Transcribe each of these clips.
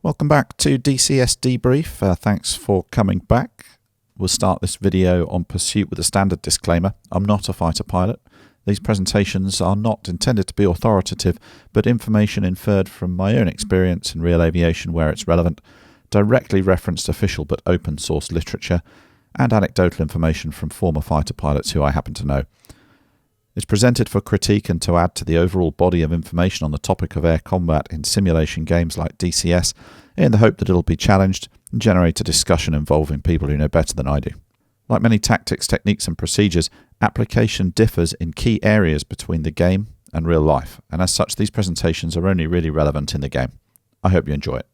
Welcome back to DCS Debrief. Thanks for coming back. We'll start this video on pursuit with a standard disclaimer. I'm not a fighter pilot. These presentations are not intended to be authoritative, but information inferred from my own experience in real aviation where it's relevant, directly referenced official but open source literature, and anecdotal information from former fighter pilots who I happen to know. It's presented for critique and to add to the overall body of information on the topic of air combat in simulation games like DCS, in the hope that it'll be challenged and generate a discussion involving people who know better than I do. Like many tactics, techniques and procedures, application differs in key areas between the game and real life, and as such these presentations are only really relevant in the game. I hope you enjoy it.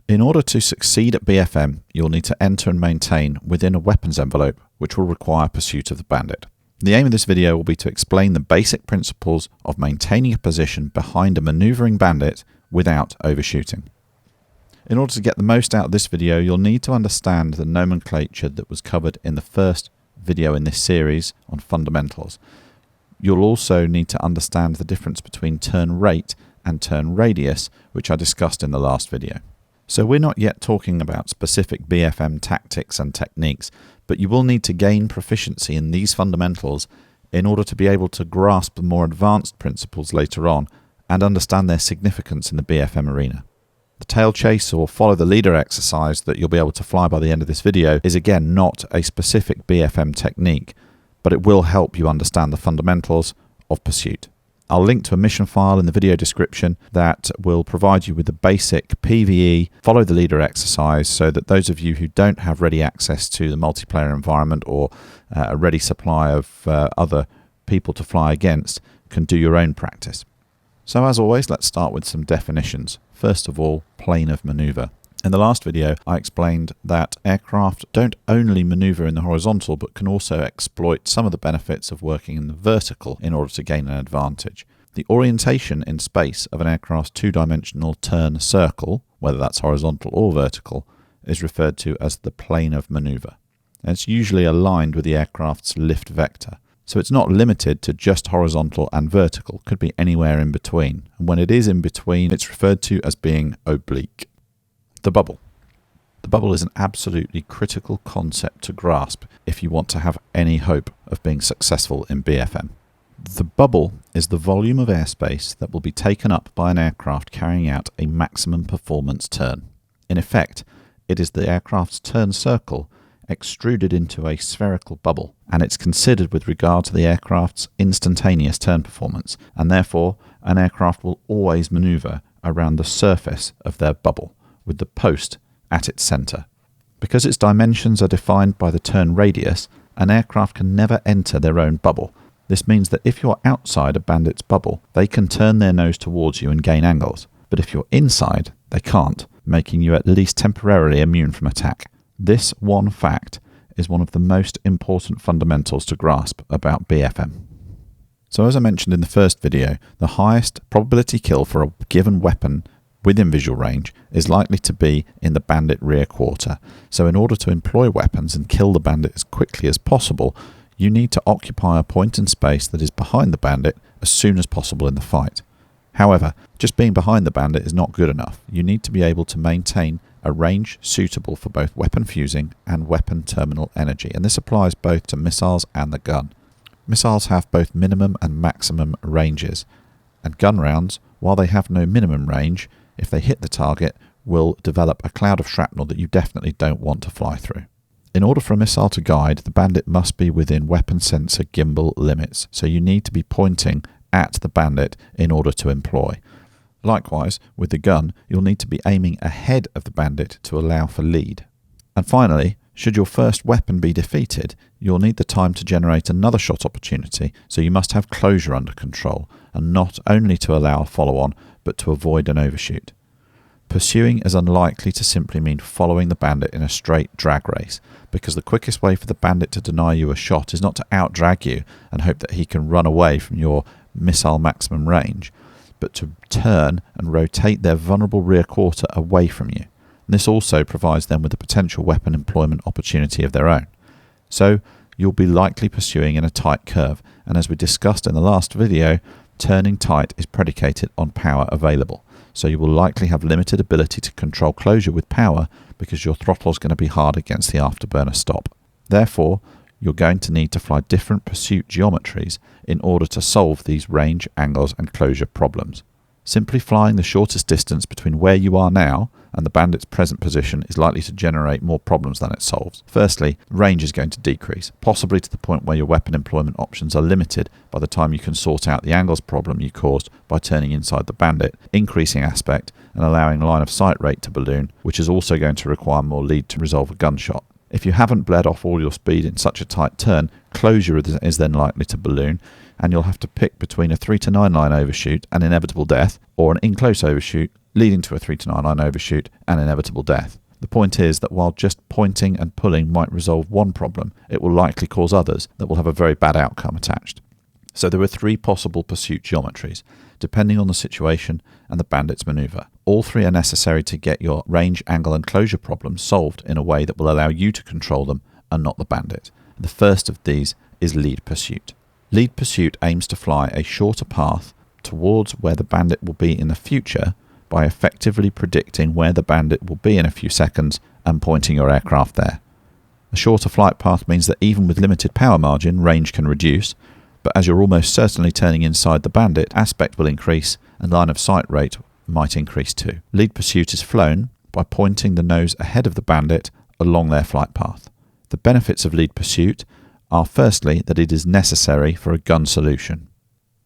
In order to succeed at BFM, you'll need to enter and maintain within a weapons envelope, which will require pursuit of the bandit. The aim of this video will be to explain the basic principles of maintaining a position behind a manoeuvring bandit without overshooting. In order to get the most out of this video, you'll need to understand the nomenclature that was covered in the first video in this series on fundamentals. You'll also need to understand the difference between turn rate and turn radius, which I discussed in the last video. So we're not yet talking about specific BFM tactics and techniques, but you will need to gain proficiency in these fundamentals in order to be able to grasp the more advanced principles later on and understand their significance in the BFM arena. The tail chase or follow the leader exercise that you'll be able to fly by the end of this video is again not a specific BFM technique, but it will help you understand the fundamentals of pursuit. I'll link to a mission file in the video description that will provide you with the basic PvE follow the leader exercise so that those of you who don't have ready access to the multiplayer environment or a ready supply of other people to fly against can do your own practice. So as always, let's start with some definitions. First of all, plane of manoeuvre. In the last video, I explained that aircraft don't only manoeuvre in the horizontal, but can also exploit some of the benefits of working in the vertical in order to gain an advantage. The orientation in space of an aircraft's two-dimensional turn circle, whether that's horizontal or vertical, is referred to as the plane of manoeuvre. And it's usually aligned with the aircraft's lift vector. So it's not limited to just horizontal and vertical, it could be anywhere in between. And when it is in between, it's referred to as being oblique. The bubble. The bubble is an absolutely critical concept to grasp if you want to have any hope of being successful in BFM. The bubble is the volume of airspace that will be taken up by an aircraft carrying out a maximum performance turn. In effect, it is the aircraft's turn circle extruded into a spherical bubble, and it's considered with regard to the aircraft's instantaneous turn performance, and therefore an aircraft will always manoeuvre around the surface of their bubble, with the post at its centre. Because its dimensions are defined by the turn radius, an aircraft can never enter their own bubble. This means that if you're outside a bandit's bubble, they can turn their nose towards you and gain angles, but if you're inside, they can't, making you at least temporarily immune from attack. This one fact is one of the most important fundamentals to grasp about BFM. So as I mentioned in the first video, the highest probability kill for a given weapon within visual range is likely to be in the bandit rear quarter. So in order to employ weapons and kill the bandit as quickly as possible, you need to occupy a point in space that is behind the bandit as soon as possible in the fight. However, just being behind the bandit is not good enough. You need to be able to maintain a range suitable for both weapon fusing and weapon terminal energy, and this applies both to missiles and the gun. Missiles have both minimum and maximum ranges, and gun rounds, while they have no minimum range, if they hit the target, will develop a cloud of shrapnel that you definitely don't want to fly through. In order for a missile to guide, the bandit must be within weapon sensor gimbal limits, so you need to be pointing at the bandit in order to employ. Likewise, with the gun, you'll need to be aiming ahead of the bandit to allow for lead. And finally, should your first weapon be defeated, you'll need the time to generate another shot opportunity, so you must have closure under control, and not only to allow a follow-on, but to avoid an overshoot. Pursuing is unlikely to simply mean following the bandit in a straight drag race, because the quickest way for the bandit to deny you a shot is not to out-drag you and hope that he can run away from your missile maximum range, but to turn and rotate their vulnerable rear quarter away from you. And this also provides them with a potential weapon employment opportunity of their own. So you'll be likely pursuing in a tight curve, and as we discussed in the last video, turning tight is predicated on power available. so you will likely have limited ability to control closure with power because your throttle is going to be hard against the afterburner stop. Therefore, you're going to need to fly different pursuit geometries in order to solve these range, angles and closure problems. Simply flying the shortest distance between where you are now and the bandit's present position is likely to generate more problems than it solves. Firstly, range is going to decrease, possibly to the point where your weapon employment options are limited by the time you can sort out the angles problem you caused by turning inside the bandit, increasing aspect and allowing line of sight rate to balloon, which is also going to require more lead to resolve a gunshot. If you haven't bled off all your speed in such a tight turn, closure is then likely to balloon, and you'll have to pick between a 3 to 9 line overshoot and inevitable death, or an in-close overshoot leading to a 3 to 9 line overshoot and inevitable death. The point is that while just pointing and pulling might resolve one problem, it will likely cause others that will have a very bad outcome attached. So there are 3 possible pursuit geometries, depending on the situation and the bandit's manoeuvre. All 3 are necessary to get your range, angle and closure problems solved in a way that will allow you to control them and not the bandit. The first of these is lead pursuit. Lead pursuit aims to fly a shorter path towards where the bandit will be in the future by effectively predicting where the bandit will be in a few seconds and pointing your aircraft there. A shorter flight path means that even with limited power margin, range can reduce, but as you're almost certainly turning inside the bandit, aspect will increase and line of sight rate might increase too. Lead pursuit is flown by pointing the nose ahead of the bandit along their flight path. The benefits of lead pursuit are firstly that it is necessary for a gun solution.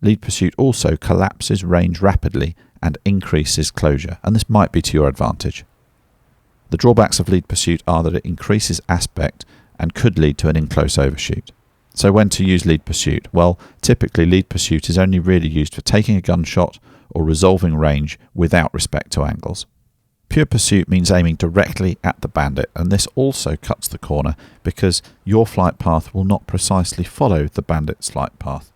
Lead pursuit also collapses range rapidly and increases closure, and this might be to your advantage. The drawbacks of lead pursuit are that it increases aspect and could lead to an in-close overshoot. So when to use lead pursuit? Well, typically lead pursuit is only really used for taking a gunshot or resolving range without respect to angles. Pure pursuit means aiming directly at the bandit, and this also cuts the corner because your flight path will not precisely follow the bandit's flight path.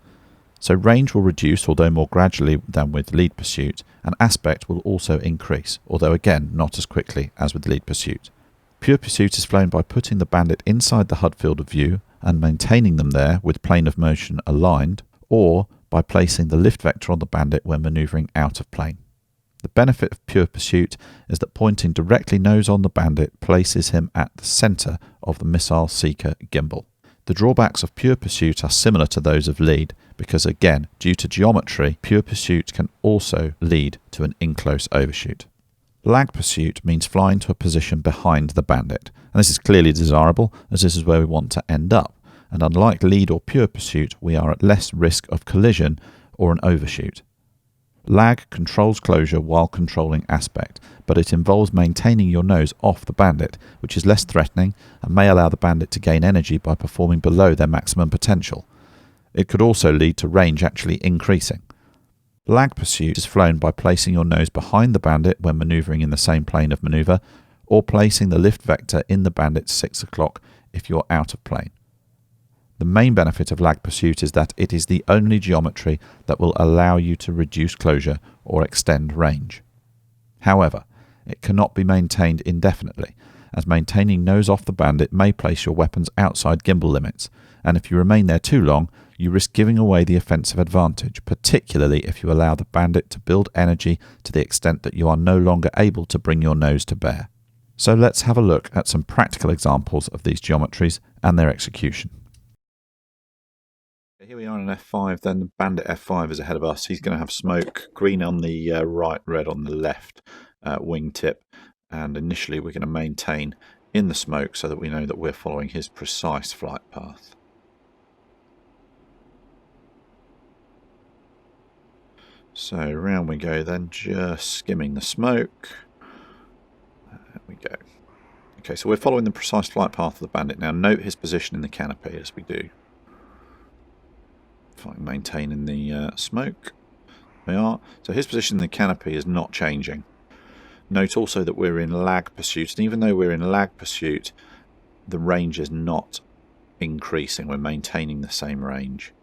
So range will reduce, although more gradually than with lead pursuit, and aspect will also increase, although again not as quickly as with lead pursuit. Pure pursuit is flown by putting the bandit inside the HUD field of view and maintaining them there with plane of motion aligned, or by placing the lift vector on the bandit when manoeuvring out of plane. The benefit of pure pursuit is that pointing directly nose on the bandit places him at the centre of the missile seeker gimbal. The drawbacks of pure pursuit are similar to those of lead because, again, due to geometry, pure pursuit can also lead to an in-close overshoot. Lag pursuit means flying to a position behind the bandit, and this is clearly desirable as this is where we want to end up, and unlike lead or pure pursuit, we are at less risk of collision or an overshoot. Lag controls closure while controlling aspect, but it involves maintaining your nose off the bandit, which is less threatening and may allow the bandit to gain energy by performing below their maximum potential. It could also lead to range actually increasing. Lag pursuit is flown by placing your nose behind the bandit when manoeuvring in the same plane of manoeuvre, or placing the lift vector in the bandit's 6 o'clock if you're out of plane. The main benefit of lag pursuit is that it is the only geometry that will allow you to reduce closure or extend range. However, it cannot be maintained indefinitely, as maintaining nose off the bandit may place your weapons outside gimbal limits, and if you remain there too long, you risk giving away the offensive advantage, particularly if you allow the bandit to build energy to the extent that you are no longer able to bring your nose to bear. So let's have a look at some practical examples of these geometries and their execution. Here we are in F5, then the bandit F5 is ahead of us. He's going to have smoke, green on the right, red on the left wingtip, and initially we're going to maintain in the smoke so that we know that we're following his precise flight path. So round we go then, just skimming the smoke. There we go. Okay, so we're following the precise flight path of the bandit. Now note his position in the canopy as we do. Maintaining the smoke. We are. So his position in the canopy is not changing. Note also that we're in lag pursuit, and even though we're in lag pursuit, the range is not increasing. We're maintaining the same range.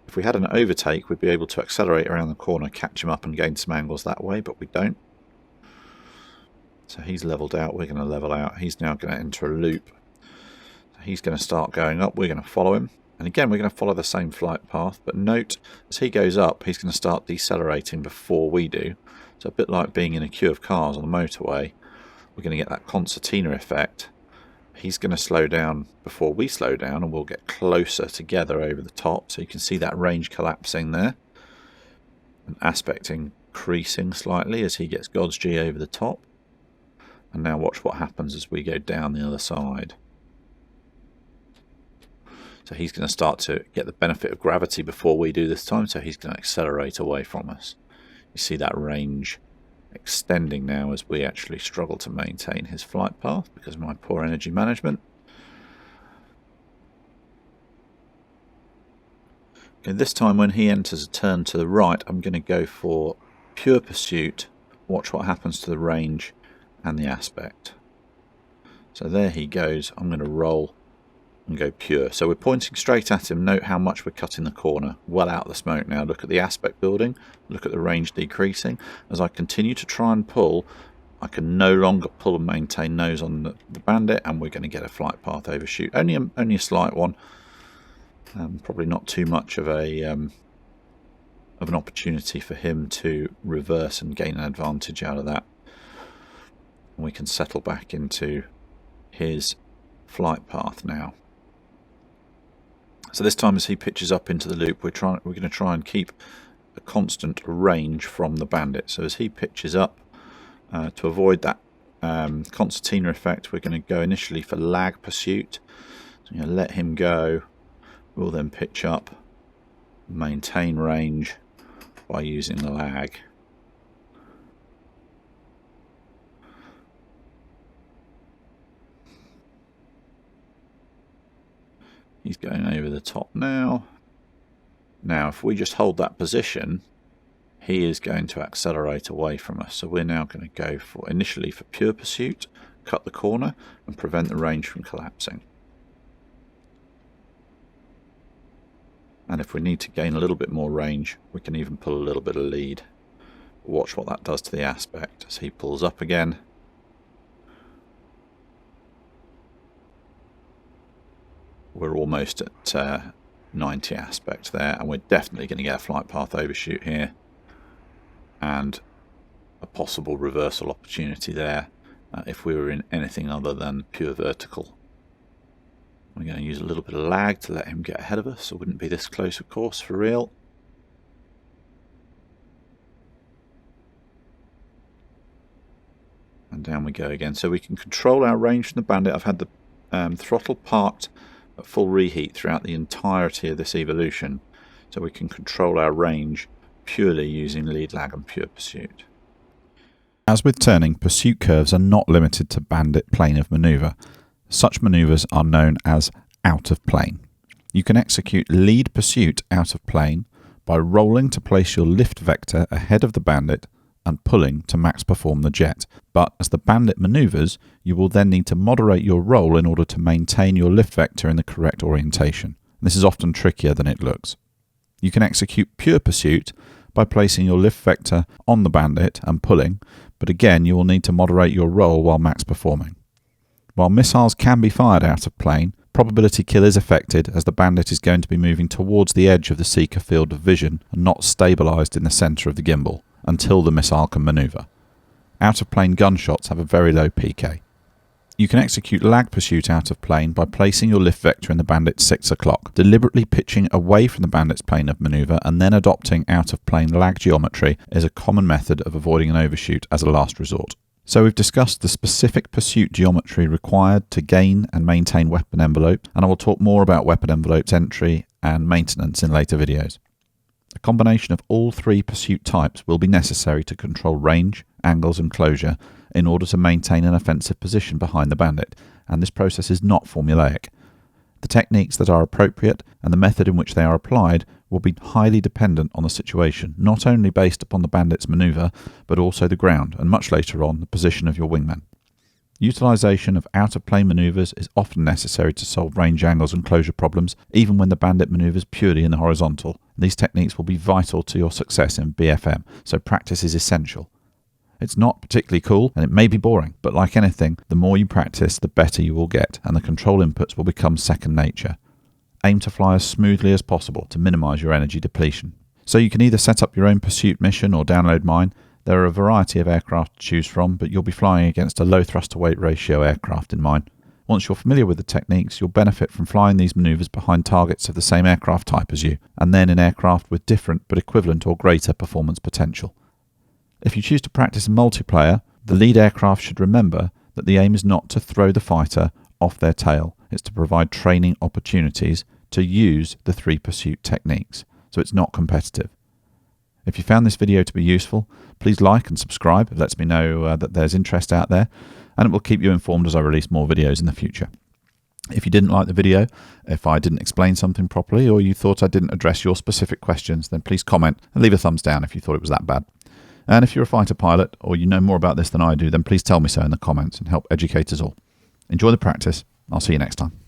If we had an overtake, we'd be able to accelerate around the corner, catch him up and gain some angles that way, but we don't. So he's leveled out, we're going to level out. He's now going to enter a loop. He's going to start going up, we're going to follow him, And again, we're going to follow the same flight path, but note as he goes up, he's going to start decelerating before we do. So a bit like being in a queue of cars on the motorway, we're going to get that concertina effect. He's going to slow down before we slow down, and we'll get closer together over the top. So you can see that range collapsing there, and aspect increasing slightly as he gets God's G over the top. And now watch what happens as we go down the other side. So he's going to start to get the benefit of gravity before we do this time, so he's going to accelerate away from us. You see that range extending now as we actually struggle to maintain his flight path because of my poor energy management. Okay, this time when he enters a turn to the right, I'm going to go for pure pursuit. Watch what happens to the range and the aspect. So there he goes. I'm going to roll and go pure. So we're pointing straight at him. Note how much we're cutting the corner. Well out of the smoke now. Look at the aspect building. Look at the range decreasing. As I continue to try and pull, I can no longer pull and maintain nose on the bandit, and we're going to get a flight path overshoot. Only a slight one. Probably not too much of an opportunity for him to reverse and gain an advantage out of that. And we can settle back into his flight path now. So this time as he pitches up into the loop, we're going to try and keep a constant range from the bandit. So as he pitches up, to avoid that concertina effect, we're going to go initially for lag pursuit. So you're going to let him go. We'll then pitch up, maintain range by using the lag. He's going over the top now. Now, if we just hold that position, he is going to accelerate away from us. So we're now going to go for initially for pure pursuit, cut the corner, and prevent the range from collapsing. And if we need to gain a little bit more range, we can even pull a little bit of lead. Watch what that does to the aspect as he pulls up again. We're almost at 90 aspect there, and we're definitely going to get a flight path overshoot here and a possible reversal opportunity there if we were in anything other than pure vertical. We're going to use a little bit of lag to let him get ahead of us. It wouldn't be this close, of course, for real. And down we go again. So we can control our range from the bandit. I've had the throttle parked at full reheat throughout the entirety of this evolution, so we can control our range purely using lead lag and pure pursuit. As with turning, pursuit curves are not limited to bandit plane of manoeuvre. Such manoeuvres are known as out of plane. You can execute lead pursuit out of plane by rolling to place your lift vector ahead of the bandit and pulling to max perform the jet. But as the bandit manoeuvres, you will then need to moderate your roll in order to maintain your lift vector in the correct orientation. This is often trickier than it looks. You can execute pure pursuit by placing your lift vector on the bandit and pulling, but again you will need to moderate your roll while max performing. While missiles can be fired out of plane, probability kill is affected as the bandit is going to be moving towards the edge of the seeker field of vision and not stabilised in the centre of the gimbal until the missile can manoeuvre. Out-of-plane gunshots have a very low PK. You can execute lag pursuit out of plane by placing your lift vector in the bandit's 6 o'clock, deliberately pitching away from the bandit's plane of manoeuvre and then adopting out-of-plane lag geometry is a common method of avoiding an overshoot as a last resort. So we've discussed the specific pursuit geometry required to gain and maintain weapon envelope, and I will talk more about weapon envelopes entry and maintenance in later videos. A combination of all three pursuit types will be necessary to control range, angles and closure in order to maintain an offensive position behind the bandit, and this process is not formulaic. The techniques that are appropriate and the method in which they are applied will be highly dependent on the situation, not only based upon the bandit's manoeuvre, but also the ground, and much later on, the position of your wingman. Utilisation of out-of-plane manoeuvres is often necessary to solve range angles and closure problems, even when the bandit manoeuvres purely in the horizontal. These techniques will be vital to your success in BFM, so practice is essential. It's not particularly cool, and it may be boring, but like anything, the more you practice, the better you will get, and the control inputs will become second nature. aim to fly as smoothly as possible to minimise your energy depletion. So you can either set up your own pursuit mission or download mine. There are a variety of aircraft to choose from, but you'll be flying against a low thrust-to-weight ratio aircraft in mine. Once you're familiar with the techniques, you'll benefit from flying these manoeuvres behind targets of the same aircraft type as you, and then in aircraft with different but equivalent or greater performance potential. If you choose to practice in multiplayer, the lead aircraft should remember that the aim is not to throw the fighter off their tail. It's to provide training opportunities to use the 3 pursuit techniques, so it's not competitive. If you found this video to be useful, please like and subscribe. It lets me know that there's interest out there, and it will keep you informed as I release more videos in the future. If you didn't like the video, if I didn't explain something properly, or you thought I didn't address your specific questions, then please comment and leave a thumbs down if you thought it was that bad. And if you're a fighter pilot, or you know more about this than I do, then please tell me so in the comments and help educate us all. Enjoy the practice. I'll see you next time.